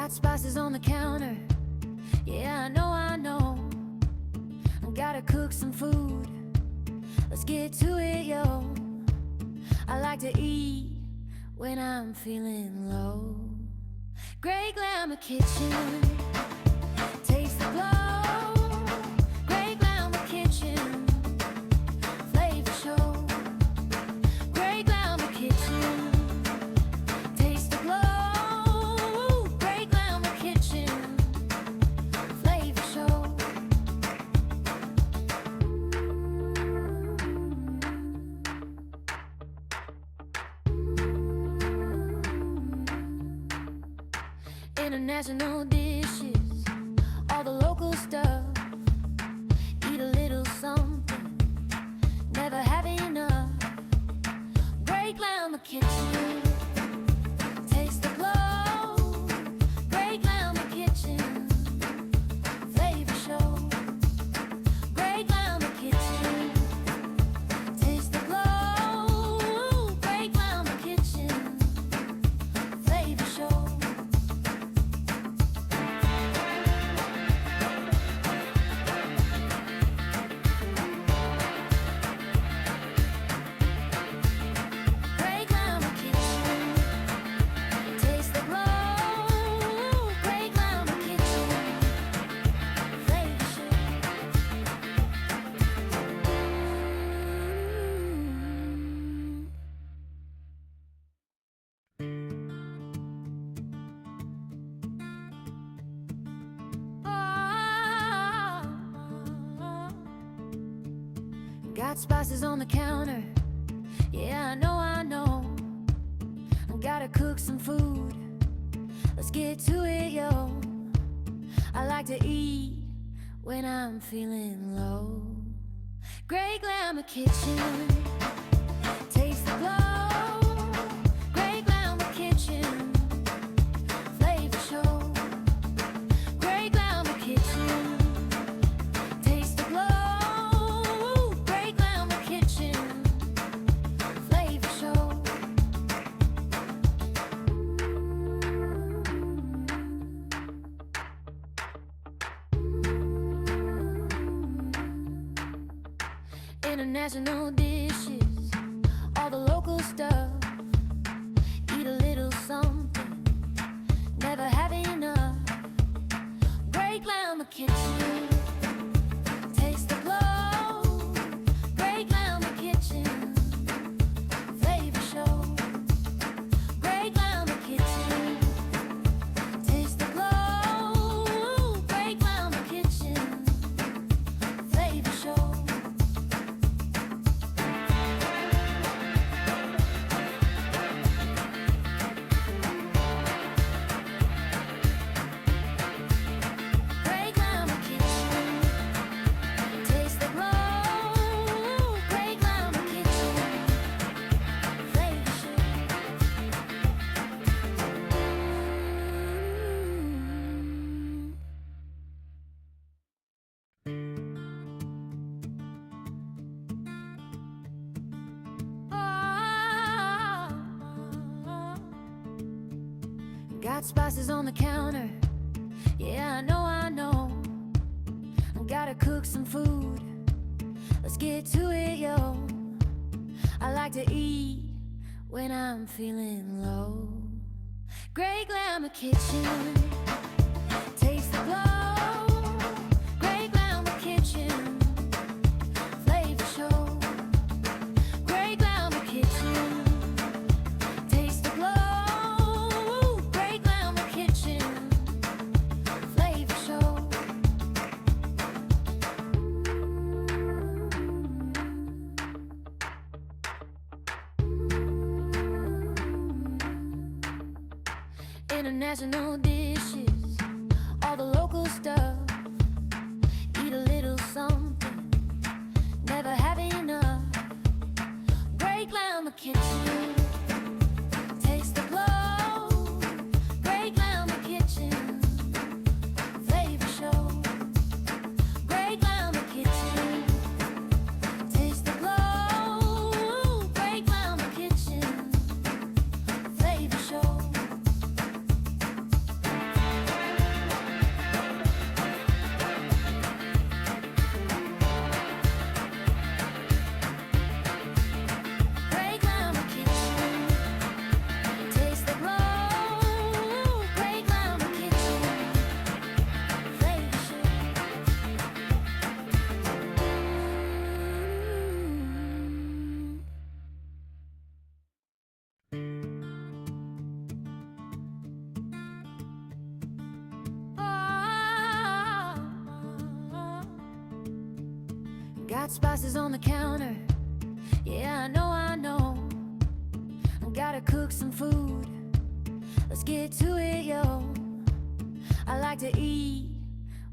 Got spices on the counter. Yeah, I know. I gotta cook some food. Let's get to it, yo. I like to eat when I'm feeling low. Great glamour kitchen, taste the glow. Great glamour kitchen, flavor show. Great glamour kitchen, taste the glow. Great glamour kitchen, flavor show. International dishes, all the local stuff. Eat a little something, never have enough. Great glamour kitchen, taste the glow. Great glamour kitchen, flavor show. Great glamour kitchen, taste the glow. Great glamour kitchen, flavor show. Got spices on the counter. Yeah, I know. I gotta cook some food. Let's get to it, yo. I like to eat when I'm feeling low. Great glamour kitchen, taste the glow. Great glamour kitchen, flavor show. Great glamour kitchen, taste the glow. International dishes, all the local stuff. Eat a little something, never have enough. Great glamour kitchen, taste the glow. Great glamour kitchen, flavor show. Great glamour kitchen, taste the glow. Great glamour kitchen, flavor show. Got spices on the counter. Yeah, I know. I gotta cook some food. Let's get to it, yo. I like to eat when I'm feeling low. Great glamour kitchen, taste the glow. Great glamour kitchen, flavor show. Great glamour kitchen, taste the glow. International dishes, all the local stuff. Eat a little something, never have enough. Great glamour kitchen, taste the glow. Great glamour kitchen, flavor show. Great glamour kitchen, taste the glow. Great glamour kitchen, flavor show. Got spices on the counter. Yeah, I know. Gotta cook some food. Let's get to it, yo. I like to eat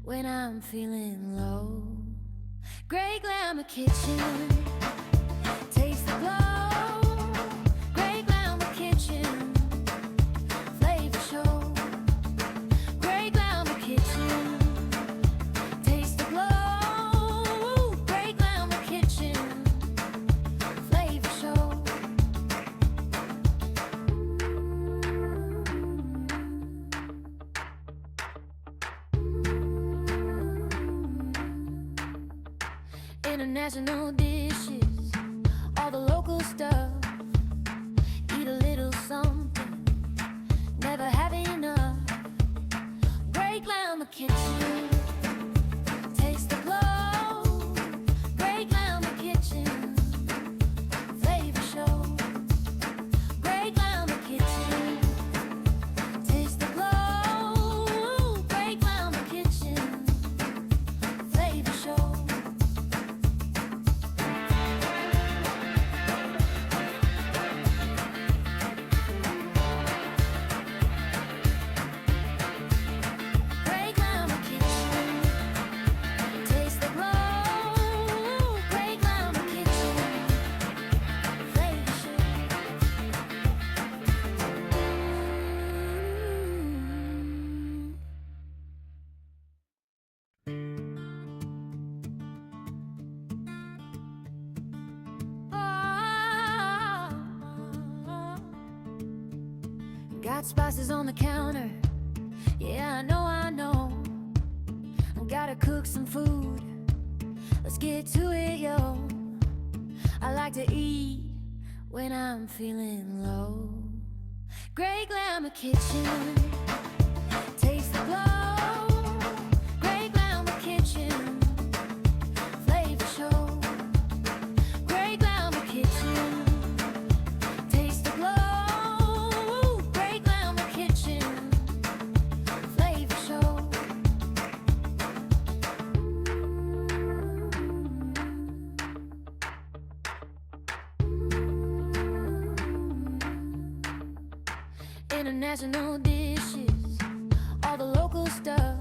when I'm feeling low. Great glamour kitchen. Taste the glow. Great glamour kitchen. Flavor show. Great glamour kitchen. Taste the glow. Great glamour kitchen. Flavor show. International dishes, all the local stuff. Eat a little something, never have enough. Great glamour kitchen, taste the glow. Great glamour kitchen, flavor show. Great glamour kitchen, taste the glow. Great glamour kitchen, flavor show. Got spices on the counter. Yeah, I know. Gotta cook some food. Let's get to it, yo. I like to eat when I'm feeling low. Great glamour kitchen. Taste the glow. Great glamour kitchen. Flavor show. Great glamour kitchen. Taste the glow. Great glamour kitchen. Flavor show. International dishes, all the local stuff.